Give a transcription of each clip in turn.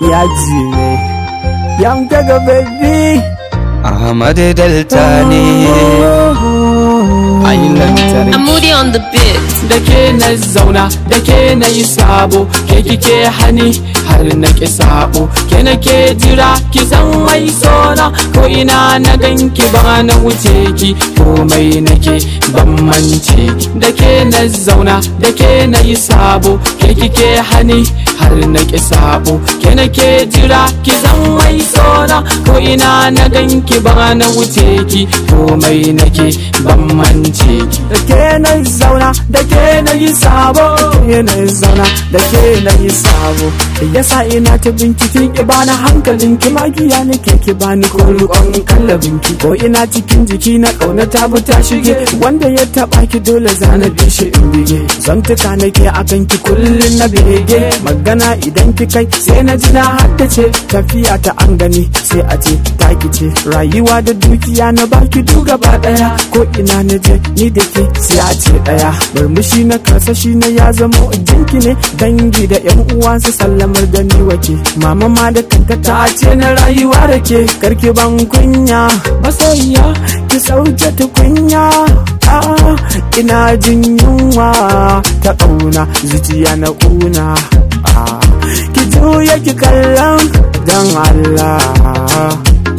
yaji ne yankaga baby Ahmad Delta ne I'm moody on the beat. Da ke na zauna, da ke na yi sabo, ke kike hani har na ki sabo, ke na ke jira ki san mai sona, ko ina na ganki ba na wuce ki, komai nake ban mance. Da ke na zauna, da ke na yi sabo, ke kike hani har na ki sabo, ke na ke jira ki san mai sona, ko ina na ganki ba na wuce ki, komai nake ban mance. Da ke na zauna, da ke na yi sabo, ke na zauna, da ke na yi sabo. Yasa ina ta binciken ki bani hankalin ki, magiya nake ki bani ko rukon kallabin ki, ko ina cikin jiki na kauna ta bi ta shige, wanda ya taba ki dole zana bi shi in bige. Zantuka nake akan ki kullun na bege, magana idan ki kai sai na ji na haddace, tafiya ta an gani sai a ce taki ce, rayuwa da dukiya na baki du gaba daya, ko ina na je ni da ke sai a ce daya. Murmushi na karsashi na ya zama jinki ne, dangi da yan uwa su sallamar da ni wake, mama ma da kanta ta ce na rayuwa da ke, karki ban kunya masoyiya ki sauke tukunya. Ina jin yunwa ta ƙauna zuciya na ƙuna, ki juya ki kallon dan Allah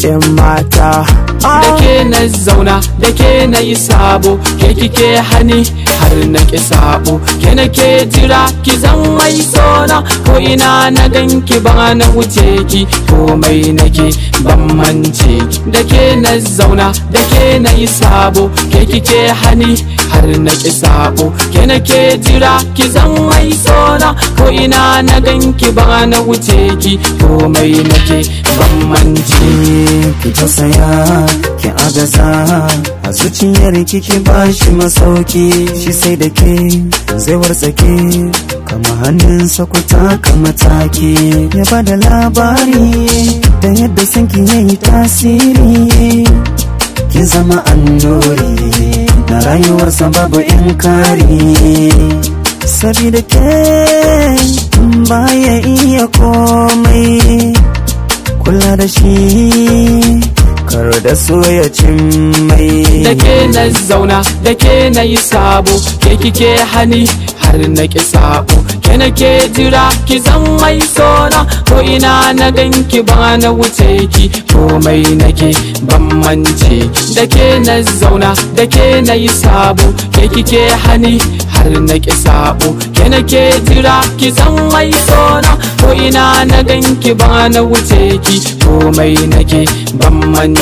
yan mata. Da ke na zauna, da ke na yi sabo, ke kike hani har na ki sabo, ke na ke jira ki zan mai sona, ko ina na ganki ba na wuce ki, komai nake ban mance. Da ke na zauna, da ke na yi sabo, ke kike hani har na ki sabo, ke na ke jira ki zan mai sona, ko ina na ganki ba na wuce ki, komai nake ban mance. ki tausaya ki agaza a zuciyar ki bashi masauki, shi sai da ke zai wartsake kama hannunsa ku taka mataki, ya bada labari da yadda sanki yayi tasiri, kin zama annuri na rayuwarsa babu inkari, sabida ke baya iya komai, kula da shi kar da so ya cin mai. Da ke na zauna, da ke na yi sabo, ke kike hani har na ki sabo, ke na ke jira ki zan mai sona, ko ina na ganki ba na wuce ki, komai nake ban mance. Da ke na zauna, da ke na yi sabo, ke kike hani har na ki sabo, ke na ke jira ki zan mai sona, ko ina na ganki ba na wuce ki, komai nake ban mance.